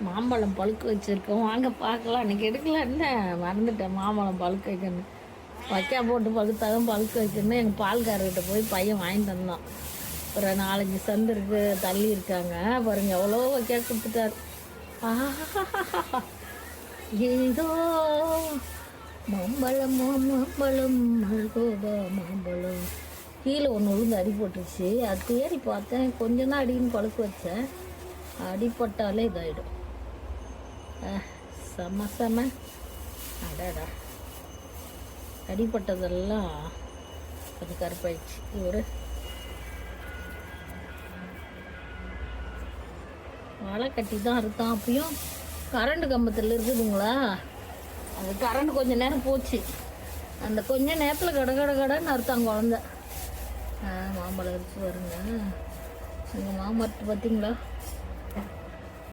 மாம்பழம் பழுக்க வச்சுருக்கோம், வாங்க பார்க்கலாம். அன்றைக்கி எடுக்கலான்னு மறந்துட்டேன். மாம்பழம் பழுக்க வைக்கணும், வைக்கா போட்டு பழுத்தாலும் பழுக்க வைக்கணும். எங்கள் பால்காரர்கிட்ட போய் பையன் வாங்கிட்டு வந்தான். ஒரு 4-5 சந்து தள்ளி இருக்காங்க பாருங்க, எவ்வளோ வைக்கா கொடுத்துட்டார். ஏதோ மாம்பழம் மாம்பழம் மல்கோவா மாம்பழம். கீழே ஒன்று விழுந்து அடி போட்டுருச்சு. அது தேடி பார்த்தேன், கொஞ்சம் தான் அடின்னு பழுக்க வச்சேன். அடிப்பட்டாலே இதாகிடும். செம செம. அடாடா, அடிப்பட்டதெல்லாம் கொஞ்சம் கருப்பாயிடுச்சு. ஒரு வலை கட்டி தான் அறுத்தான். அப்பயும் கரண்ட் கம்பத்தில் இருக்குதுங்களா, அது கரண்ட் கொஞ்சம் நேரம் போச்சு. அந்த கொஞ்சம் நேரத்தில் கடைன்னு அறுத்தான் குழந்த. மாம்பழம் அரிச்சு வருங்க. எங்கள் மாமரத்து பார்த்தீங்களா,